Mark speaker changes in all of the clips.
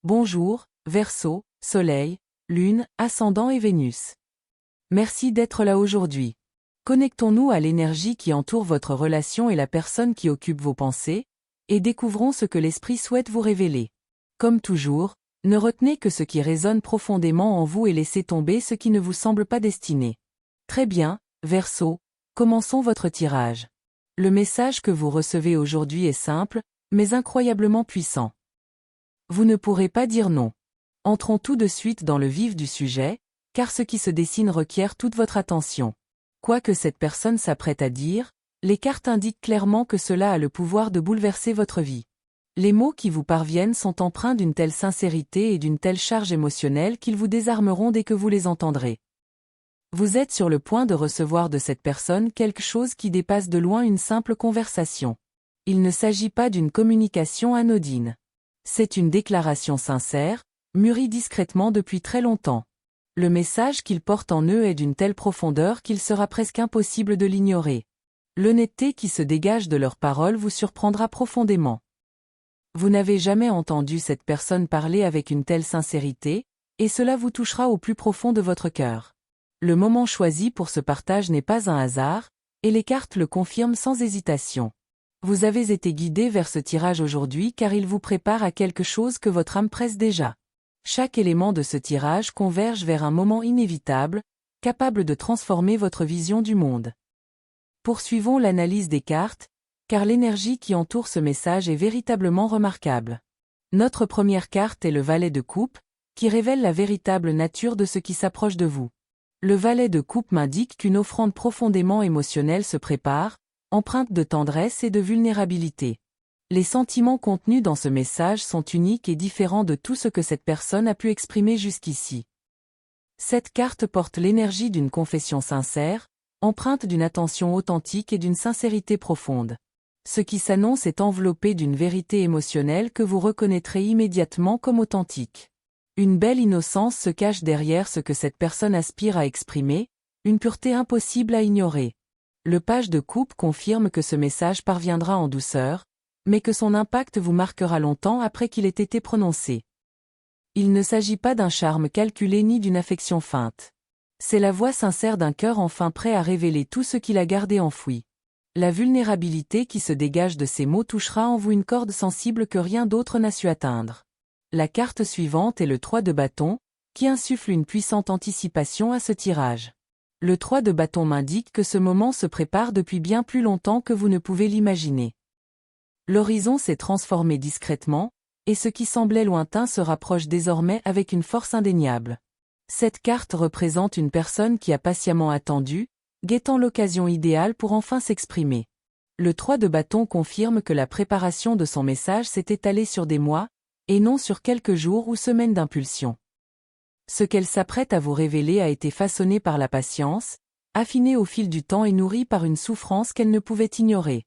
Speaker 1: Bonjour, Verseau, Soleil, Lune, Ascendant et Vénus. Merci d'être là aujourd'hui. Connectons-nous à l'énergie qui entoure votre relation et la personne qui occupe vos pensées, et découvrons ce que l'esprit souhaite vous révéler. Comme toujours, ne retenez que ce qui résonne profondément en vous et laissez tomber ce qui ne vous semble pas destiné. Très bien, Verseau, commençons votre tirage. Le message que vous recevez aujourd'hui est simple, mais incroyablement puissant. Vous ne pourrez pas dire non. Entrons tout de suite dans le vif du sujet, car ce qui se dessine requiert toute votre attention. Quoi que cette personne s'apprête à dire, les cartes indiquent clairement que cela a le pouvoir de bouleverser votre vie. Les mots qui vous parviennent sont empreints d'une telle sincérité et d'une telle charge émotionnelle qu'ils vous désarmeront dès que vous les entendrez. Vous êtes sur le point de recevoir de cette personne quelque chose qui dépasse de loin une simple conversation. Il ne s'agit pas d'une communication anodine. C'est une déclaration sincère, mûrie discrètement depuis très longtemps. Le message qu'ils portent en eux est d'une telle profondeur qu'il sera presque impossible de l'ignorer. L'honnêteté qui se dégage de leurs paroles vous surprendra profondément. Vous n'avez jamais entendu cette personne parler avec une telle sincérité, et cela vous touchera au plus profond de votre cœur. Le moment choisi pour ce partage n'est pas un hasard, et les cartes le confirment sans hésitation. Vous avez été guidé vers ce tirage aujourd'hui car il vous prépare à quelque chose que votre âme presse déjà. Chaque élément de ce tirage converge vers un moment inévitable, capable de transformer votre vision du monde. Poursuivons l'analyse des cartes, car l'énergie qui entoure ce message est véritablement remarquable. Notre première carte est le valet de coupe, qui révèle la véritable nature de ce qui s'approche de vous. Le valet de coupe m'indique qu'une offrande profondément émotionnelle se prépare, empreinte de tendresse et de vulnérabilité. Les sentiments contenus dans ce message sont uniques et différents de tout ce que cette personne a pu exprimer jusqu'ici. Cette carte porte l'énergie d'une confession sincère, empreinte d'une attention authentique et d'une sincérité profonde. Ce qui s'annonce est enveloppé d'une vérité émotionnelle que vous reconnaîtrez immédiatement comme authentique. Une belle innocence se cache derrière ce que cette personne aspire à exprimer, une pureté impossible à ignorer. Le page de coupe confirme que ce message parviendra en douceur, mais que son impact vous marquera longtemps après qu'il ait été prononcé. Il ne s'agit pas d'un charme calculé ni d'une affection feinte. C'est la voix sincère d'un cœur enfin prêt à révéler tout ce qu'il a gardé enfoui. La vulnérabilité qui se dégage de ces mots touchera en vous une corde sensible que rien d'autre n'a su atteindre. La carte suivante est le 3 de bâton, qui insuffle une puissante anticipation à ce tirage. Le 3 de bâton m'indique que ce moment se prépare depuis bien plus longtemps que vous ne pouvez l'imaginer. L'horizon s'est transformé discrètement, et ce qui semblait lointain se rapproche désormais avec une force indéniable. Cette carte représente une personne qui a patiemment attendu, guettant l'occasion idéale pour enfin s'exprimer. Le 3 de bâton confirme que la préparation de son message s'est étalée sur des mois, et non sur quelques jours ou semaines d'impulsion. Ce qu'elle s'apprête à vous révéler a été façonné par la patience, affiné au fil du temps et nourri par une souffrance qu'elle ne pouvait ignorer.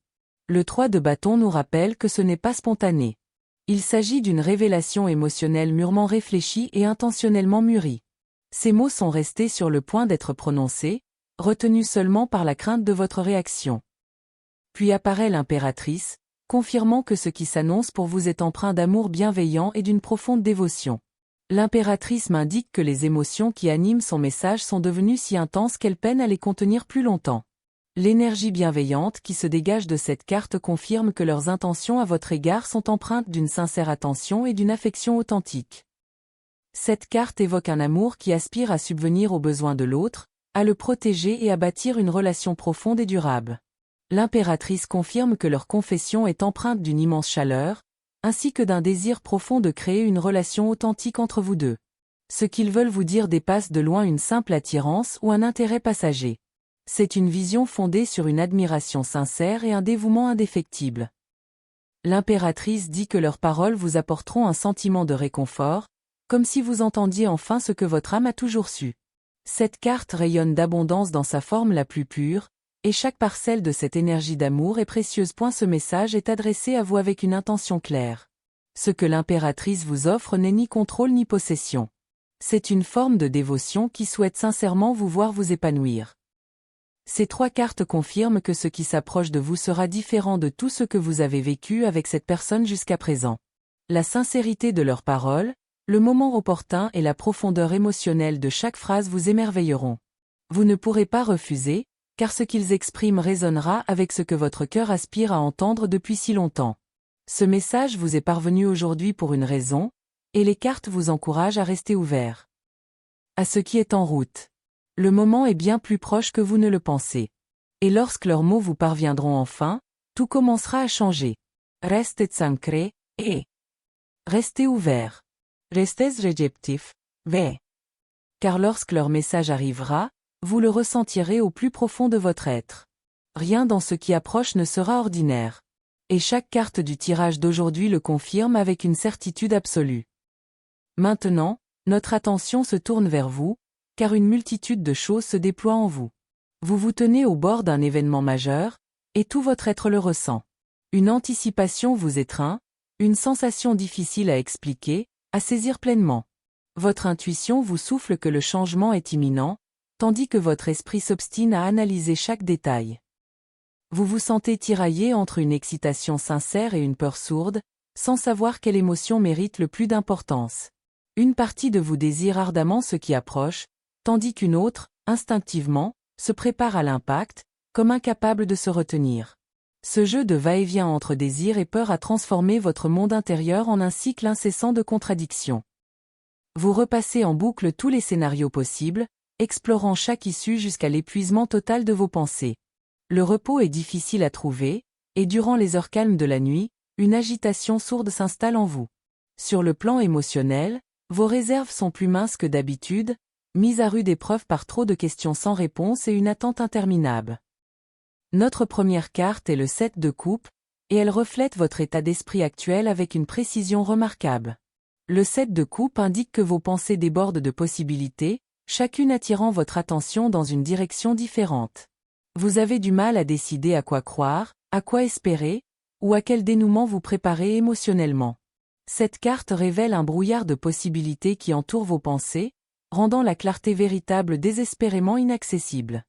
Speaker 1: Le 3 de bâton nous rappelle que ce n'est pas spontané. Il s'agit d'une révélation émotionnelle mûrement réfléchie et intentionnellement mûrie. Ces mots sont restés sur le point d'être prononcés, retenus seulement par la crainte de votre réaction. Puis apparaît l'impératrice, confirmant que ce qui s'annonce pour vous est empreint d'amour bienveillant et d'une profonde dévotion. L'impératrice m'indique que les émotions qui animent son message sont devenues si intenses qu'elle peine à les contenir plus longtemps. L'énergie bienveillante qui se dégage de cette carte confirme que leurs intentions à votre égard sont empreintes d'une sincère attention et d'une affection authentique. Cette carte évoque un amour qui aspire à subvenir aux besoins de l'autre, à le protéger et à bâtir une relation profonde et durable. L'impératrice confirme que leur confession est empreinte d'une immense chaleur, ainsi que d'un désir profond de créer une relation authentique entre vous deux. Ce qu'ils veulent vous dire dépasse de loin une simple attirance ou un intérêt passager. C'est une vision fondée sur une admiration sincère et un dévouement indéfectible. L'impératrice dit que leurs paroles vous apporteront un sentiment de réconfort, comme si vous entendiez enfin ce que votre âme a toujours su. Cette carte rayonne d'abondance dans sa forme la plus pure, et chaque parcelle de cette énergie d'amour est précieuse. Ce message est adressé à vous avec une intention claire. Ce que l'impératrice vous offre n'est ni contrôle ni possession. C'est une forme de dévotion qui souhaite sincèrement vous voir vous épanouir. Ces 3 cartes confirment que ce qui s'approche de vous sera différent de tout ce que vous avez vécu avec cette personne jusqu'à présent. La sincérité de leurs paroles, Le moment opportun et la profondeur émotionnelle de chaque phrase vous émerveilleront. Vous ne pourrez pas refuser, car ce qu'ils expriment résonnera avec ce que votre cœur aspire à entendre depuis si longtemps. Ce message vous est parvenu aujourd'hui pour une raison, et les cartes vous encouragent à rester ouverts à ce qui est en route. Le moment est bien plus proche que vous ne le pensez. Et lorsque leurs mots vous parviendront enfin, tout commencera à changer. Restez ancrés, et restez ouverts. Restez réceptifs, ve. Car lorsque leur message arrivera, vous le ressentirez au plus profond de votre être. Rien dans ce qui approche ne sera ordinaire. Et chaque carte du tirage d'aujourd'hui le confirme avec une certitude absolue. Maintenant, notre attention se tourne vers vous, car une multitude de choses se déploient en vous. Vous vous tenez au bord d'un événement majeur, et tout votre être le ressent. Une anticipation vous étreint, une sensation difficile à expliquer, à saisir pleinement. Votre intuition vous souffle que le changement est imminent, tandis que votre esprit s'obstine à analyser chaque détail. Vous vous sentez tiraillé entre une excitation sincère et une peur sourde, sans savoir quelle émotion mérite le plus d'importance. Une partie de vous désire ardemment ce qui approche, tandis qu'une autre, instinctivement, se prépare à l'impact, comme incapable de se retenir. Ce jeu de va-et-vient entre désir et peur a transformé votre monde intérieur en un cycle incessant de contradictions. Vous repassez en boucle tous les scénarios possibles, explorant chaque issue jusqu'à l'épuisement total de vos pensées. Le repos est difficile à trouver, et durant les heures calmes de la nuit, une agitation sourde s'installe en vous. Sur le plan émotionnel, vos réserves sont plus minces que d'habitude, mises à rude épreuve par trop de questions sans réponse et une attente interminable. Notre première carte est le 7 de coupe, et elle reflète votre état d'esprit actuel avec une précision remarquable. Le 7 de coupe indique que vos pensées débordent de possibilités, chacune attirant votre attention dans une direction différente. Vous avez du mal à décider à quoi croire, à quoi espérer, ou à quel dénouement vous préparez émotionnellement. Cette carte révèle un brouillard de possibilités qui entoure vos pensées, rendant la clarté véritable désespérément inaccessible.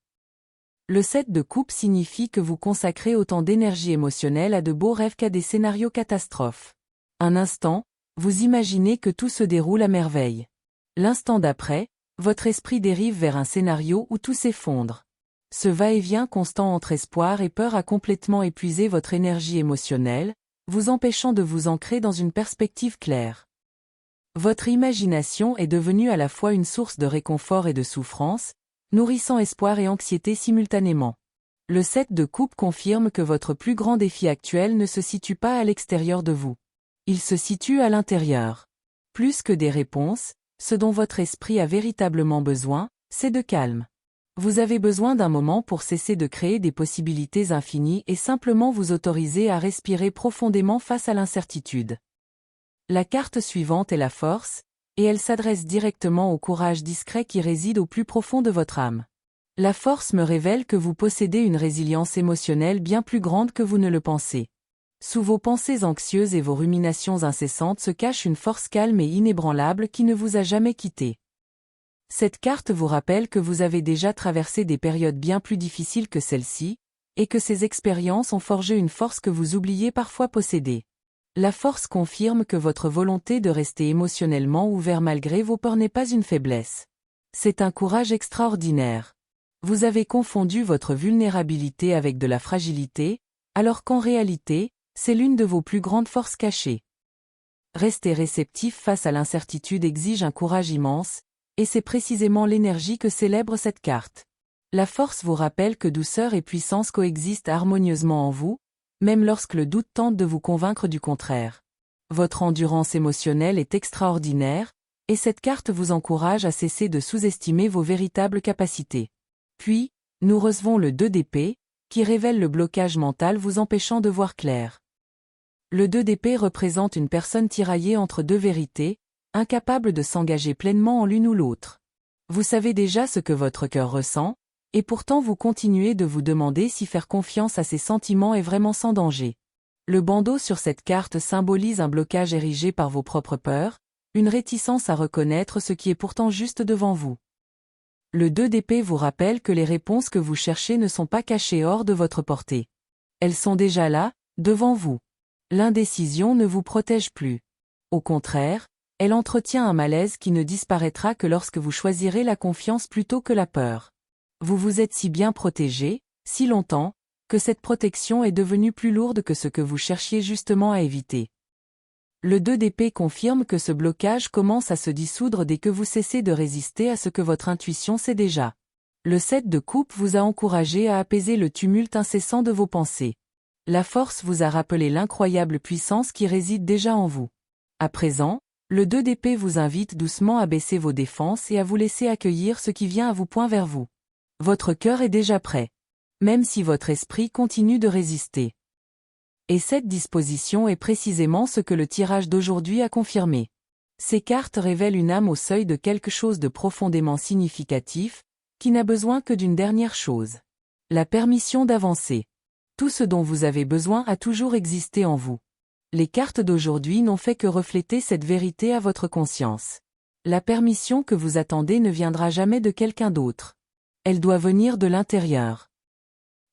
Speaker 1: Le 7 de coupe signifie que vous consacrez autant d'énergie émotionnelle à de beaux rêves qu'à des scénarios catastrophes. Un instant, vous imaginez que tout se déroule à merveille. L'instant d'après, votre esprit dérive vers un scénario où tout s'effondre. Ce va-et-vient constant entre espoir et peur a complètement épuisé votre énergie émotionnelle, vous empêchant de vous ancrer dans une perspective claire. Votre imagination est devenue à la fois une source de réconfort et de souffrance, nourrissant espoir et anxiété simultanément. Le 7 de coupe confirme que votre plus grand défi actuel ne se situe pas à l'extérieur de vous. Il se situe à l'intérieur. Plus que des réponses, ce dont votre esprit a véritablement besoin, c'est de calme. Vous avez besoin d'un moment pour cesser de créer des possibilités infinies et simplement vous autoriser à respirer profondément face à l'incertitude. La carte suivante est la force, et elle s'adresse directement au courage discret qui réside au plus profond de votre âme. La force me révèle que vous possédez une résilience émotionnelle bien plus grande que vous ne le pensez. Sous vos pensées anxieuses et vos ruminations incessantes se cache une force calme et inébranlable qui ne vous a jamais quitté. Cette carte vous rappelle que vous avez déjà traversé des périodes bien plus difficiles que celle-ci, et que ces expériences ont forgé une force que vous oubliez parfois posséder. La force confirme que votre volonté de rester émotionnellement ouvert malgré vos peurs n'est pas une faiblesse. C'est un courage extraordinaire. Vous avez confondu votre vulnérabilité avec de la fragilité, alors qu'en réalité, c'est l'une de vos plus grandes forces cachées. Rester réceptif face à l'incertitude exige un courage immense, et c'est précisément l'énergie que célèbre cette carte. La force vous rappelle que douceur et puissance coexistent harmonieusement en vous, même lorsque le doute tente de vous convaincre du contraire. Votre endurance émotionnelle est extraordinaire, et cette carte vous encourage à cesser de sous-estimer vos véritables capacités. Puis, nous recevons le 2 d'épée, qui révèle le blocage mental vous empêchant de voir clair. Le 2 d'épée représente une personne tiraillée entre deux vérités, incapable de s'engager pleinement en l'une ou l'autre. Vous savez déjà ce que votre cœur ressent, et pourtant vous continuez de vous demander si faire confiance à ces sentiments est vraiment sans danger. Le bandeau sur cette carte symbolise un blocage érigé par vos propres peurs, une réticence à reconnaître ce qui est pourtant juste devant vous. Le 2 d'épée vous rappelle que les réponses que vous cherchez ne sont pas cachées hors de votre portée. Elles sont déjà là, devant vous. L'indécision ne vous protège plus. Au contraire, Elle entretient un malaise qui ne disparaîtra que lorsque vous choisirez la confiance plutôt que la peur. Vous vous êtes si bien protégé, si longtemps, que cette protection est devenue plus lourde que ce que vous cherchiez justement à éviter. Le 2 d'épée confirme que ce blocage commence à se dissoudre dès que vous cessez de résister à ce que votre intuition sait déjà. Le 7 de coupe vous a encouragé à apaiser le tumulte incessant de vos pensées. La force vous a rappelé l'incroyable puissance qui réside déjà en vous. À présent, le 2 d'épée vous invite doucement à baisser vos défenses et à vous laisser accueillir ce qui vient à vous point vers vous. Votre cœur est déjà prêt. Même si votre esprit continue de résister. Et cette disposition est précisément ce que le tirage d'aujourd'hui a confirmé. Ces cartes révèlent une âme au seuil de quelque chose de profondément significatif, qui n'a besoin que d'une dernière chose. La permission d'avancer. Tout ce dont vous avez besoin a toujours existé en vous. Les cartes d'aujourd'hui n'ont fait que refléter cette vérité à votre conscience. La permission que vous attendez ne viendra jamais de quelqu'un d'autre. Elle doit venir de l'intérieur.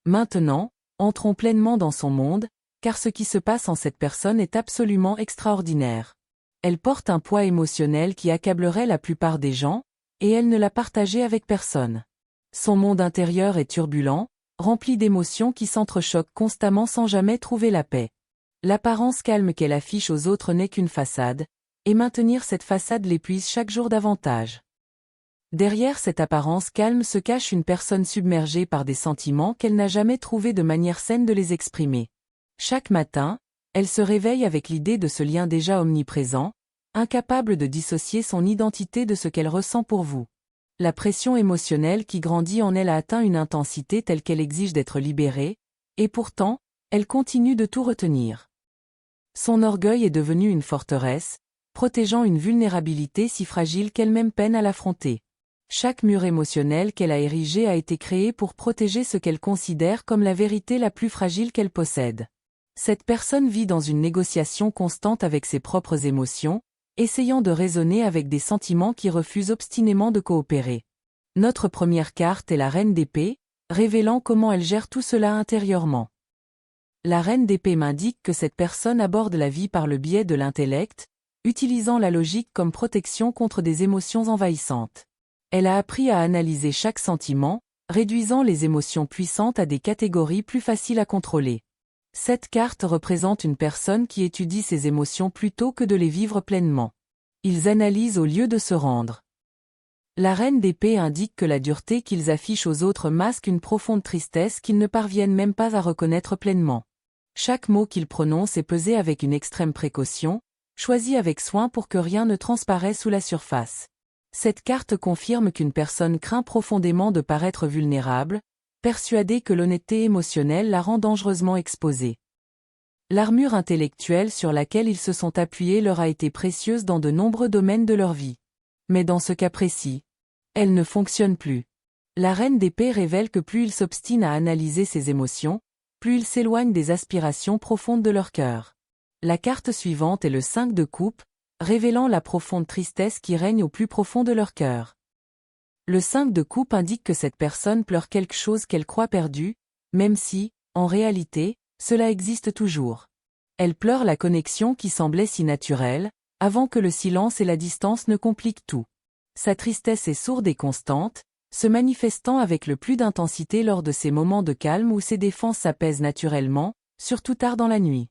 Speaker 1: Maintenant, entrons pleinement dans son monde, car ce qui se passe en cette personne est absolument extraordinaire. Elle porte un poids émotionnel qui accablerait la plupart des gens, et elle ne l'a partagé avec personne. Son monde intérieur est turbulent, rempli d'émotions qui s'entrechoquent constamment sans jamais trouver la paix. L'apparence calme qu'elle affiche aux autres n'est qu'une façade, et maintenir cette façade l'épuise chaque jour davantage. Derrière cette apparence calme se cache une personne submergée par des sentiments qu'elle n'a jamais trouvé de manière saine de les exprimer. Chaque matin, elle se réveille avec l'idée de ce lien déjà omniprésent, incapable de dissocier son identité de ce qu'elle ressent pour vous. La pression émotionnelle qui grandit en elle a atteint une intensité telle qu'elle exige d'être libérée, et pourtant, elle continue de tout retenir. Son orgueil est devenu une forteresse, protégeant une vulnérabilité si fragile qu'elle-même peine à l'affronter. Chaque mur émotionnel qu'elle a érigé a été créé pour protéger ce qu'elle considère comme la vérité la plus fragile qu'elle possède. Cette personne vit dans une négociation constante avec ses propres émotions, essayant de raisonner avec des sentiments qui refusent obstinément de coopérer. Notre première carte est la reine d'épée, révélant comment elle gère tout cela intérieurement. La reine d'épée m'indique que cette personne aborde la vie par le biais de l'intellect, utilisant la logique comme protection contre des émotions envahissantes. Elle a appris à analyser chaque sentiment, réduisant les émotions puissantes à des catégories plus faciles à contrôler. Cette carte représente une personne qui étudie ses émotions plutôt que de les vivre pleinement. Ils analysent au lieu de se rendre. La reine d'épée indique que la dureté qu'ils affichent aux autres masque une profonde tristesse qu'ils ne parviennent même pas à reconnaître pleinement. Chaque mot qu'ils prononcent est pesé avec une extrême précaution, choisi avec soin pour que rien ne transparaisse sous la surface. Cette carte confirme qu'une personne craint profondément de paraître vulnérable, persuadée que l'honnêteté émotionnelle la rend dangereusement exposée. L'armure intellectuelle sur laquelle ils se sont appuyés leur a été précieuse dans de nombreux domaines de leur vie. Mais dans ce cas précis, elle ne fonctionne plus. La reine d'épée révèle que plus ils s'obstinent à analyser ses émotions, plus ils s'éloignent des aspirations profondes de leur cœur. La carte suivante est le 5 de coupe, révélant la profonde tristesse qui règne au plus profond de leur cœur. Le 5 de coupe indique que cette personne pleure quelque chose qu'elle croit perdu, même si, en réalité, cela existe toujours. Elle pleure la connexion qui semblait si naturelle, avant que le silence et la distance ne compliquent tout. Sa tristesse est sourde et constante, se manifestant avec le plus d'intensité lors de ces moments de calme où ses défenses s'apaisent naturellement, surtout tard dans la nuit.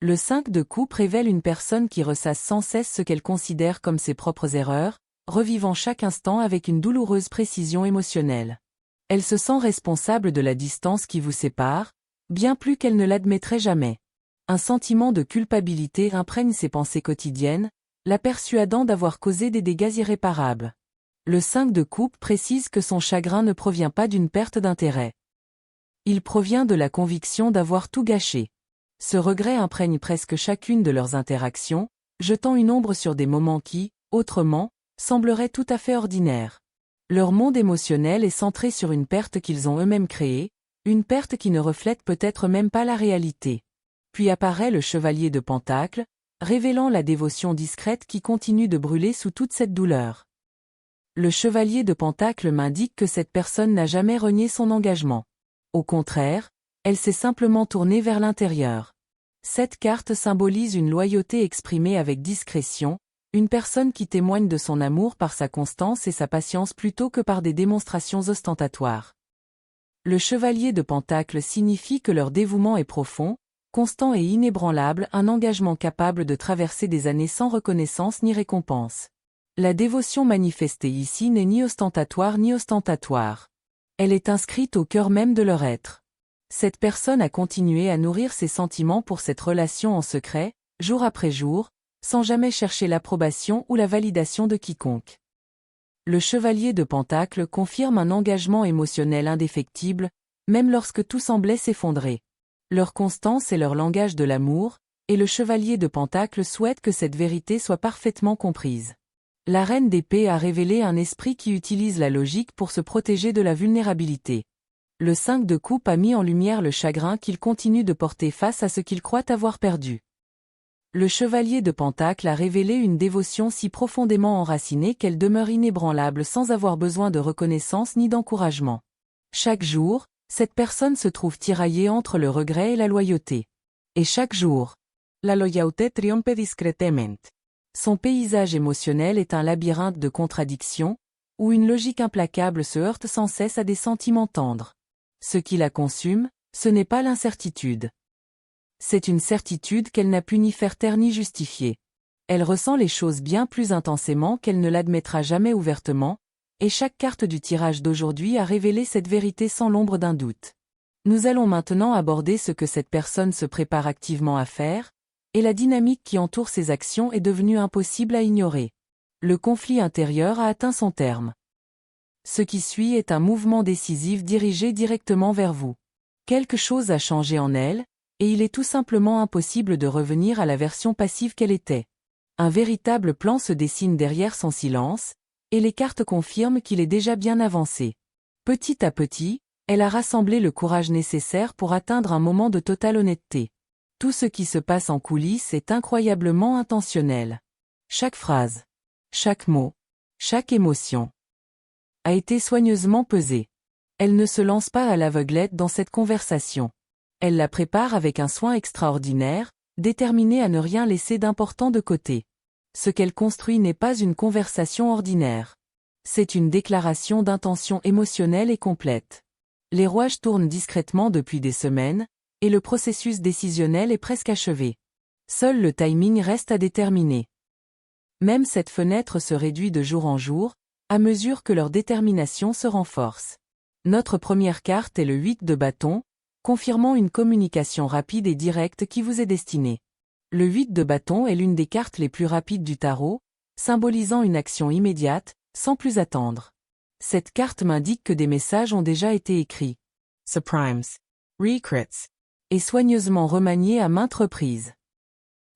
Speaker 1: Le 5 de coupe révèle une personne qui ressasse sans cesse ce qu'elle considère comme ses propres erreurs, revivant chaque instant avec une douloureuse précision émotionnelle. Elle se sent responsable de la distance qui vous sépare, bien plus qu'elle ne l'admettrait jamais. Un sentiment de culpabilité imprègne ses pensées quotidiennes, la persuadant d'avoir causé des dégâts irréparables. Le 5 de coupe précise que son chagrin ne provient pas d'une perte d'intérêt. Il provient de la conviction d'avoir tout gâché. Ce regret imprègne presque chacune de leurs interactions, jetant une ombre sur des moments qui, autrement, sembleraient tout à fait ordinaires. Leur monde émotionnel est centré sur une perte qu'ils ont eux-mêmes créée, une perte qui ne reflète peut-être même pas la réalité. Puis apparaît le chevalier de Pentacle, révélant la dévotion discrète qui continue de brûler sous toute cette douleur. Le chevalier de Pentacle m'indique que cette personne n'a jamais renié son engagement. Au contraire, elle s'est simplement tournée vers l'intérieur. Cette carte symbolise une loyauté exprimée avec discrétion, Une personne qui témoigne de son amour par sa constance et sa patience plutôt que par des démonstrations ostentatoires. Le chevalier de Pentacle signifie que leur dévouement est profond, constant et inébranlable, un engagement capable de traverser des années sans reconnaissance ni récompense. La dévotion manifestée ici n'est ni ostentatoire. Elle est inscrite au cœur même de leur être. Cette personne a continué à nourrir ses sentiments pour cette relation en secret, jour après jour, sans jamais chercher l'approbation ou la validation de quiconque. Le chevalier de Pentacle confirme un engagement émotionnel indéfectible, même lorsque tout semblait s'effondrer. Leur constance est leur langage de l'amour, et le chevalier de Pentacle souhaite que cette vérité soit parfaitement comprise. La reine d'épée a révélé un esprit qui utilise la logique pour se protéger de la vulnérabilité. Le 5 de coupe a mis en lumière le chagrin qu'il continue de porter face à ce qu'il croit avoir perdu. Le chevalier de Pentacle a révélé une dévotion si profondément enracinée qu'elle demeure inébranlable sans avoir besoin de reconnaissance ni d'encouragement. Chaque jour, cette personne se trouve tiraillée entre le regret et la loyauté. Et chaque jour, la loyauté triomphe discrètement. Son paysage émotionnel est un labyrinthe de contradictions, où une logique implacable se heurte sans cesse à des sentiments tendres. Ce qui la consume, ce n'est pas l'incertitude. C'est une certitude qu'elle n'a pu ni faire taire ni justifier. Elle ressent les choses bien plus intensément qu'elle ne l'admettra jamais ouvertement, et chaque carte du tirage d'aujourd'hui a révélé cette vérité sans l'ombre d'un doute. Nous allons maintenant aborder ce que cette personne se prépare activement à faire, et la dynamique qui entoure ses actions est devenue impossible à ignorer. Le conflit intérieur a atteint son terme. Ce qui suit est un mouvement décisif dirigé directement vers vous. Quelque chose a changé en elle, et il est tout simplement impossible de revenir à la version passive qu'elle était. Un véritable plan se dessine derrière son silence, et les cartes confirment qu'il est déjà bien avancé. Petit à petit, elle a rassemblé le courage nécessaire pour atteindre un moment de totale honnêteté. Tout ce qui se passe en coulisses est incroyablement intentionnel. Chaque phrase, chaque mot, chaque émotion a été soigneusement pesée. Elle ne se lance pas à l'aveuglette dans cette conversation. Elle la prépare avec un soin extraordinaire, déterminée à ne rien laisser d'important de côté. Ce qu'elle construit n'est pas une conversation ordinaire. C'est une déclaration d'intention émotionnelle et complète. Les rouages tournent discrètement depuis des semaines, et le processus décisionnel est presque achevé. Seul le timing reste à déterminer. Même cette fenêtre se réduit de jour en jour, à mesure que leur détermination se renforce. Notre première carte est le 8 de bâton, confirmant une communication rapide et directe qui vous est destinée. Le 8 de bâton est l'une des cartes les plus rapides du tarot, symbolisant une action immédiate, sans plus attendre. Cette carte m'indique que des messages ont déjà été écrits. Surprimes, recrits, et soigneusement remaniés à maintes reprises.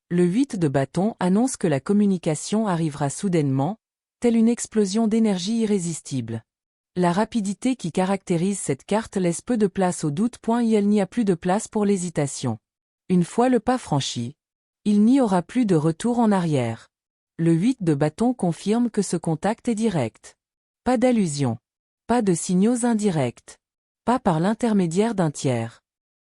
Speaker 1: Le 8 de bâton annonce que la communication arrivera soudainement, telle une explosion d'énergie irrésistible. La rapidité qui caractérise cette carte laisse peu de place au doute. Il n'y a plus de place pour l'hésitation. Une fois le pas franchi, il n'y aura plus de retour en arrière. Le 8 de bâton confirme que ce contact est direct. Pas d'allusion. Pas de signaux indirects. Pas par l'intermédiaire d'un tiers.